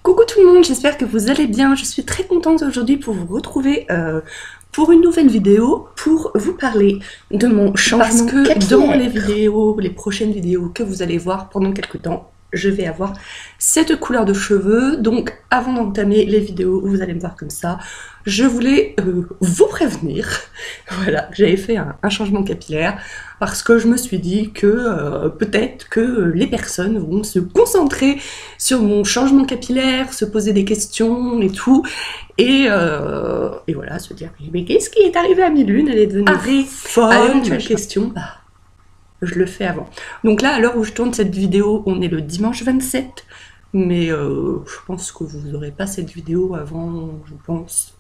Coucou tout le monde, j'espère que vous allez bien. Je suis très contente aujourd'hui pour vous retrouver pour une nouvelle vidéo pour vous parler de mon changement capillaire. Dans les vidéos, les prochaines vidéos que vous allez voir pendant quelques temps, je vais avoir cette couleur de cheveux. Donc avant d'entamer les vidéos où vous allez me voir comme ça, je voulais vous prévenir voilà, que j'avais fait un changement capillaire parce que je me suis dit que peut-être que les personnes vont se concentrer sur mon changement capillaire, se poser des questions et tout, et voilà, se dire mais qu'est-ce qui est arrivé à Milune, elle est devenue folle, à une question, bah, je le fais avant. Donc là, à l'heure où je tourne cette vidéo, on est le dimanche 27, mais je pense que vous n'aurez pas cette vidéo avant, je pense,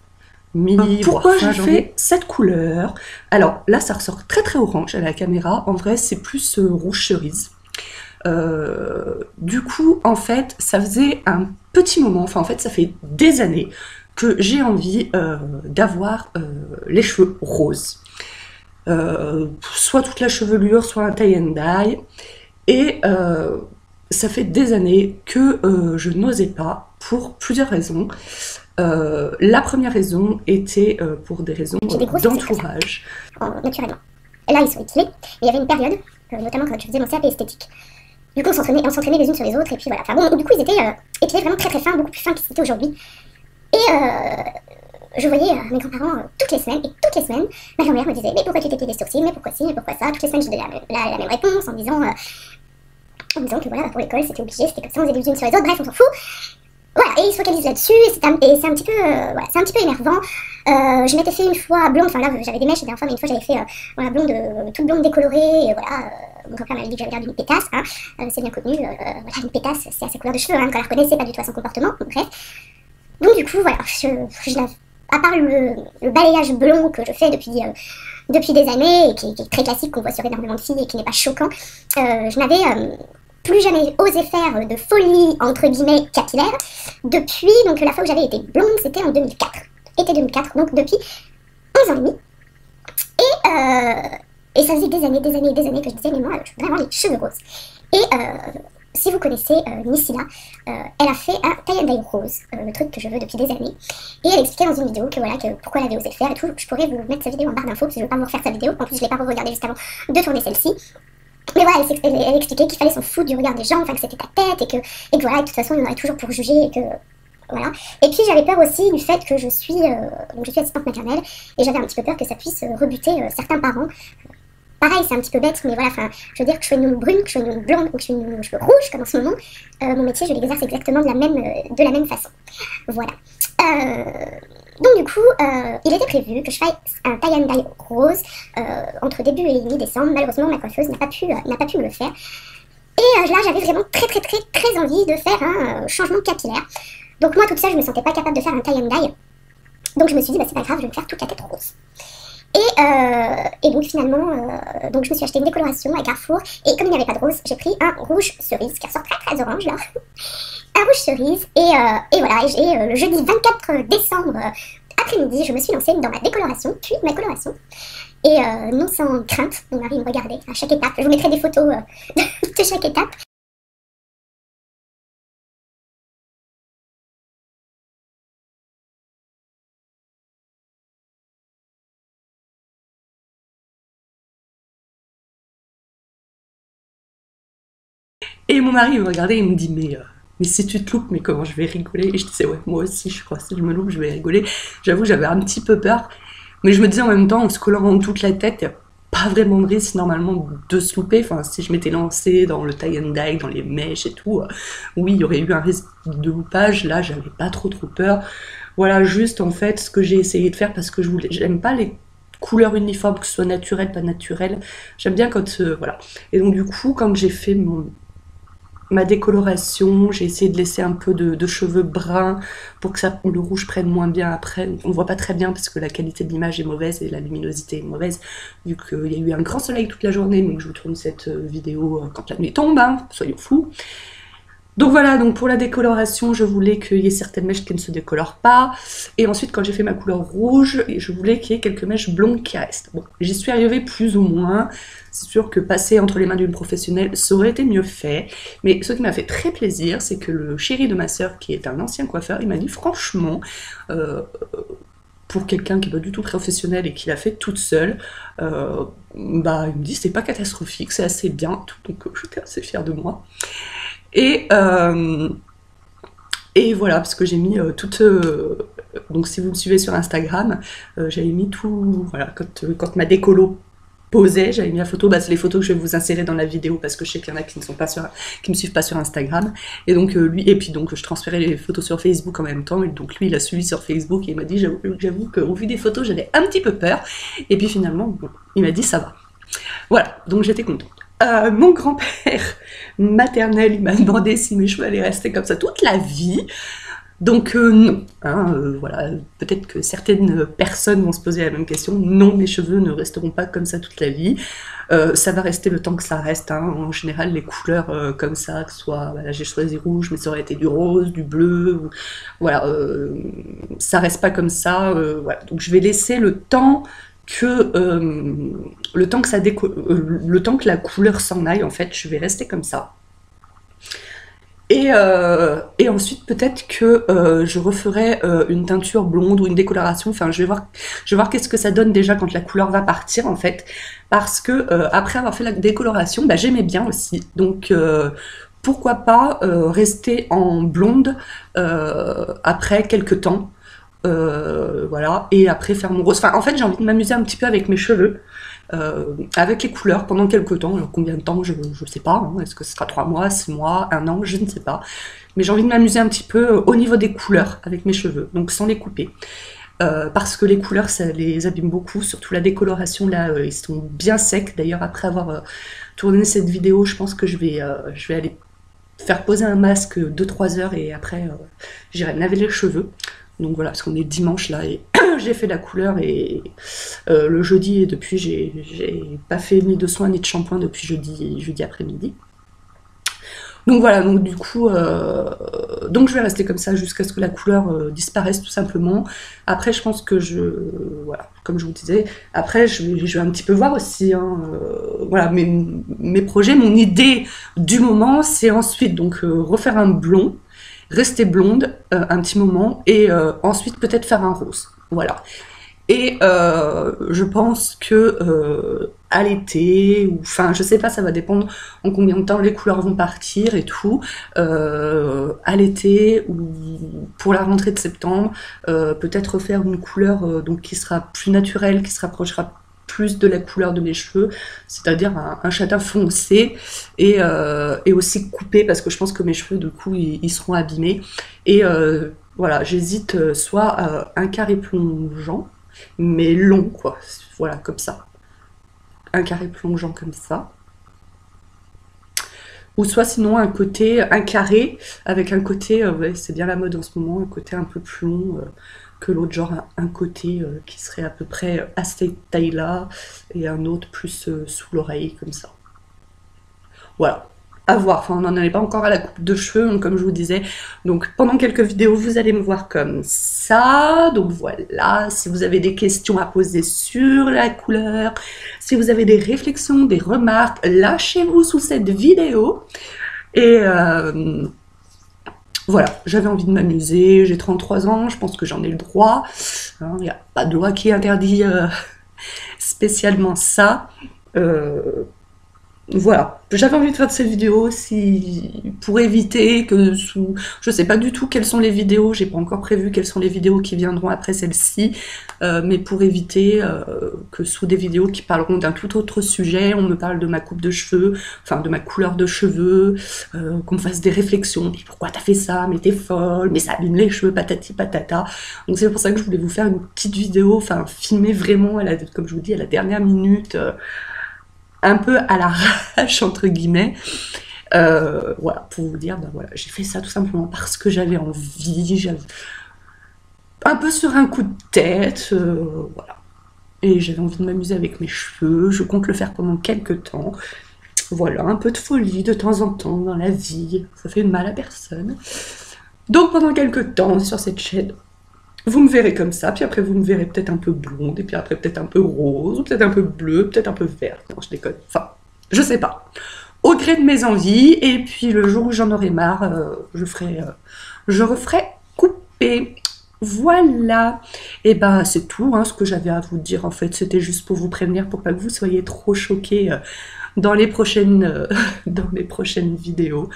midi. Pourquoi j'ai fait cette couleur? Alors là, ça ressort très très orange à la caméra. En vrai, c'est plus rouge cerise. Du coup, en fait, ça faisait un petit moment, enfin en fait, ça fait des années que j'ai envie d'avoir les cheveux roses. Soit toute la chevelure, soit un tie and dye. Et ça fait des années que je n'osais pas, pour plusieurs raisons. La première raison était pour des raisons d'entourage. Naturellement. Et là, ils sont équilibrés. Et il y avait une période, notamment quand je faisais mon CAP esthétique. Du coup, on s'entraînait les unes sur les autres, et puis voilà. Enfin bon, du coup, ils étaient équilibrés vraiment très très fins, beaucoup plus fins qu'ils étaient aujourd'hui. Et je voyais mes grands-parents toutes les semaines, et toutes les semaines, ma grand-mère me disait mais pourquoi tu t'étais les sourcils, mais pourquoi ci, mais pourquoi ça. Toutes les semaines, je donnais la même réponse en disant que voilà, pour l'école, c'était obligé, c'était comme ça, on faisait les unes sur les autres, bref, on s'en fout. Voilà, et ils se focalisent là-dessus, et c'est un petit peu, voilà, c'est un petit peu énervant. Je m'étais fait une fois blonde, enfin là j'avais des mèches la dernière fois, mais une fois j'avais fait voilà, blonde, toute blonde décolorée, et voilà, mon grand-père m'avait dit que j'avais l'air d'une pétasse, hein, c'est bien connu, voilà, une pétasse, c'est à sa couleur de cheveux, hein, quand elle reconnaissait pas du tout à son comportement, donc bref. Donc du coup, voilà, à part le balayage blond que je fais depuis des années, et qui est très classique, qu'on voit sur énormément de filles, et qui n'est pas choquant, je n'avais plus jamais osé faire de folie, entre guillemets, capillaire, depuis donc la fois où j'avais été blonde, c'était en 2004. Été 2004, donc depuis 11 ans et demi. Et ça faisait des années que je disais, mais moi, je veux vraiment les cheveux roses. Et si vous connaissez Nissila, elle a fait un tie and dye rose, le truc que je veux depuis des années. Et elle expliquait dans une vidéo que voilà, pourquoi elle avait osé le faire et tout. Je pourrais vous mettre sa vidéo en barre d'infos, parce que je ne veux pas vous refaire sa vidéo. En plus, je ne l'ai pas regardée juste avant de tourner celle-ci. Mais voilà, elle expliquait qu'il fallait s'en foutre du regard des gens, enfin que c'était ta tête, et que voilà, et de toute façon, il y en aurait toujours pour juger, et que voilà. Et puis j'avais peur aussi du fait que je suis assistante maternelle, et j'avais un petit peu peur que ça puisse rebuter certains parents. Pareil, c'est un petit peu bête, mais voilà, enfin, je veux dire que je sois une nounou brune, que je sois une nounou blonde, ou que je sois une nounou cheveux rouges, comme en ce moment, mon métier, je l'exerce exactement de la même façon. Voilà. Donc du coup, il était prévu que je fasse un tie and dye rose entre début et mi-décembre. Malheureusement, ma coiffeuse n'a pas pu me le faire. Et là, j'avais vraiment très envie de faire un changement capillaire. Donc moi, toute seule, je me sentais pas capable de faire un tie and dye. Donc je me suis dit, bah c'est pas grave, je vais me faire toute la tête rose. Et donc finalement, donc je me suis acheté une décoloration à Carrefour. Et comme il n'y avait pas de rose, j'ai pris un rouge cerise qui ressort très orange là. Un rouge cerise, et voilà, et le jeudi 24 décembre après-midi, je me suis lancée dans ma décoloration, puis ma coloration. Et non sans crainte, mon mari me regardait à chaque étape. Je vous mettrai des photos de chaque étape. Et mon mari me regardait et me dit mais si tu te loupes, mais comment je vais rigoler? Et je disais ouais, moi aussi, je crois, si je me loupe, je vais rigoler. J'avoue, j'avais un petit peu peur, mais je me disais en même temps, en se colorant toute la tête, il n'y a pas vraiment de risque normalement de se louper. Enfin, si je m'étais lancée dans le tie and dye, dans les mèches et tout, oui, il y aurait eu un risque de loupage. Là, j'avais pas trop peur. Voilà, juste en fait, ce que j'ai essayé de faire, parce que j'aime pas les couleurs uniformes, que ce soit naturel, pas naturel. J'aime bien quand, voilà. Et donc du coup, quand j'ai fait ma décoloration, j'ai essayé de laisser un peu de cheveux bruns pour que le rouge prenne moins bien après. On voit pas très bien parce que la qualité de l'image est mauvaise et la luminosité est mauvaise, vu qu'il y a eu un grand soleil toute la journée, donc je vous tourne cette vidéo quand la nuit tombe, hein, soyons fous. Donc voilà, donc pour la décoloration, je voulais qu'il y ait certaines mèches qui ne se décolorent pas. Et ensuite, quand j'ai fait ma couleur rouge, je voulais qu'il y ait quelques mèches blondes qui restent. Bon, j'y suis arrivée plus ou moins. C'est sûr que passer entre les mains d'une professionnelle, ça aurait été mieux fait. Mais ce qui m'a fait très plaisir, c'est que le chéri de ma sœur, qui est un ancien coiffeur, il m'a dit franchement, pour quelqu'un qui n'est pas du tout professionnel et qui l'a fait toute seule, bah, il me dit c'est pas catastrophique, c'est assez bien. Donc j'étais assez fière de moi. Et voilà, parce que j'ai mis toute... donc si vous me suivez sur Instagram, j'avais mis tout... Voilà, quand ma décolo posait, j'avais mis la photo, bah, c'est les photos que je vais vous insérer dans la vidéo, parce que je sais qu'il y en a qui ne sont pas sur, qui me suivent pas sur Instagram. Et donc lui, et puis donc je transférais les photos sur Facebook en même temps, et donc lui il a suivi sur Facebook, et il m'a dit, j'avoue qu'au vu des photos, j'avais un petit peu peur. Et puis finalement, bon, il m'a dit, ça va. Voilà, donc j'étais contente. Mon grand-père maternel, il m'a demandé si mes cheveux allaient rester comme ça toute la vie. Donc non, hein, voilà, peut-être que certaines personnes vont se poser la même question. Non, mes cheveux ne resteront pas comme ça toute la vie. Ça va rester le temps que ça reste. Hein. En général, les couleurs comme ça, que ce soit, voilà, j'ai choisi rouge, mais ça aurait été du rose, du bleu. Ou, voilà, ça reste pas comme ça. Voilà. Donc je vais laisser le temps que le temps que la couleur s'en aille, en fait, je vais rester comme ça. Et ensuite, peut-être que je referai une teinture blonde ou une décoloration. Enfin, je vais voir qu'est-ce que ça donne déjà quand la couleur va partir, en fait. Parce que après avoir fait la décoloration, bah, j'aimais bien aussi. Donc, pourquoi pas rester en blonde après quelques temps. Voilà, et après faire mon rose. Enfin, en fait, j'ai envie de m'amuser un petit peu avec mes cheveux, avec les couleurs pendant quelques temps. Alors, combien de temps, je sais pas. Hein. Est-ce que ce sera 3 mois, 6 mois, 1 an, je ne sais pas. Mais j'ai envie de m'amuser un petit peu au niveau des couleurs avec mes cheveux, donc sans les couper. Parce que les couleurs, ça les abîme beaucoup, surtout la décoloration, là, ils sont bien secs. D'ailleurs, après avoir tourné cette vidéo, je pense que je vais aller faire poser un masque 2-3 heures et après, j'irai me laver les cheveux. Donc voilà, parce qu'on est dimanche là et j'ai fait la couleur et le jeudi et depuis j'ai pas fait ni de soins ni de shampoing depuis jeudi après-midi. Donc voilà, donc du coup, donc je vais rester comme ça jusqu'à ce que la couleur disparaisse tout simplement. Après, je pense que voilà, comme je vous disais, après je vais un petit peu voir aussi, hein, voilà, mes projets, mon idée du moment, c'est ensuite donc refaire un blond, rester blonde un petit moment et ensuite peut-être faire un rose. Voilà. Et je pense que à l'été, ou enfin je sais pas, ça va dépendre en combien de temps les couleurs vont partir et tout. À l'été ou pour la rentrée de septembre, peut-être refaire une couleur donc qui sera plus naturelle, qui se rapprochera plus de la couleur de mes cheveux, c'est-à-dire un châtain foncé et aussi coupé parce que je pense que mes cheveux du coup ils seront abîmés et voilà, j'hésite soit à un carré plongeant mais long quoi, voilà comme ça, un carré plongeant comme ça, ou soit sinon un carré avec un côté, ouais, c'est bien la mode en ce moment, un côté un peu plus long que l'autre, genre un côté qui serait à peu près à cette taille-là, et un autre plus sous l'oreille, comme ça. Voilà, à voir, enfin on n'en est pas encore à la coupe de cheveux, donc, comme je vous disais, donc pendant quelques vidéos, vous allez me voir comme ça, donc voilà, si vous avez des questions à poser sur la couleur, si vous avez des réflexions, des remarques, lâchez-vous sous cette vidéo, et voilà, j'avais envie de m'amuser, j'ai 33 ans, je pense que j'en ai le droit. Il n'y a pas de loi qui interdit spécialement ça. Voilà, j'avais envie de faire cette vidéo pour éviter que je sais pas du tout quelles sont les vidéos, j'ai pas encore prévu quelles sont les vidéos qui viendront après celle-ci, mais pour éviter que sous des vidéos qui parleront d'un tout autre sujet, on me parle de ma coupe de cheveux, enfin de ma couleur de cheveux, qu'on me fasse des réflexions, mais pourquoi t'as fait ça, mais t'es folle, mais ça abîme les cheveux, patati patata. Donc c'est pour ça que je voulais vous faire une petite vidéo, enfin filmer vraiment, comme je vous dis, à la dernière minute, un peu à l'arrache entre guillemets, voilà, pour vous dire, ben voilà, j'ai fait ça tout simplement parce que j'avais envie, un peu sur un coup de tête, voilà, et j'avais envie de m'amuser avec mes cheveux, je compte le faire pendant quelques temps, Voilà, un peu de folie de temps en temps dans la vie, ça fait de mal à personne. Donc pendant quelques temps sur cette chaîne, vous me verrez comme ça, puis après vous me verrez peut-être un peu blonde, et puis après peut-être un peu rose, ou peut-être un peu bleu, peut-être un peu vert. Non, je déconne. Enfin, je sais pas. Au gré de mes envies, et puis le jour où j'en aurai marre, je referai couper. Voilà. Et ben c'est tout hein, ce que j'avais à vous dire en fait. C'était juste pour vous prévenir, pour pas que vous soyez trop choqués dans les prochaines vidéos.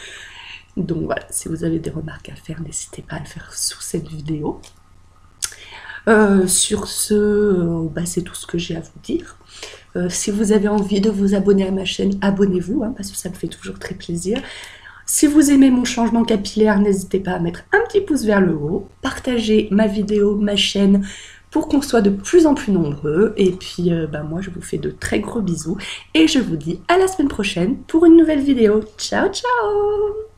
Donc voilà, si vous avez des remarques à faire, n'hésitez pas à le faire sous cette vidéo. Sur ce, c'est tout ce que j'ai à vous dire. Si vous avez envie de vous abonner à ma chaîne, abonnez-vous, hein, parce que ça me fait toujours très plaisir. Si vous aimez mon changement capillaire, n'hésitez pas à mettre un petit pouce vers le haut, partagez ma vidéo, ma chaîne, pour qu'on soit de plus en plus nombreux. Et puis, moi, je vous fais de très gros bisous, et je vous dis à la semaine prochaine pour une nouvelle vidéo. Ciao, ciao!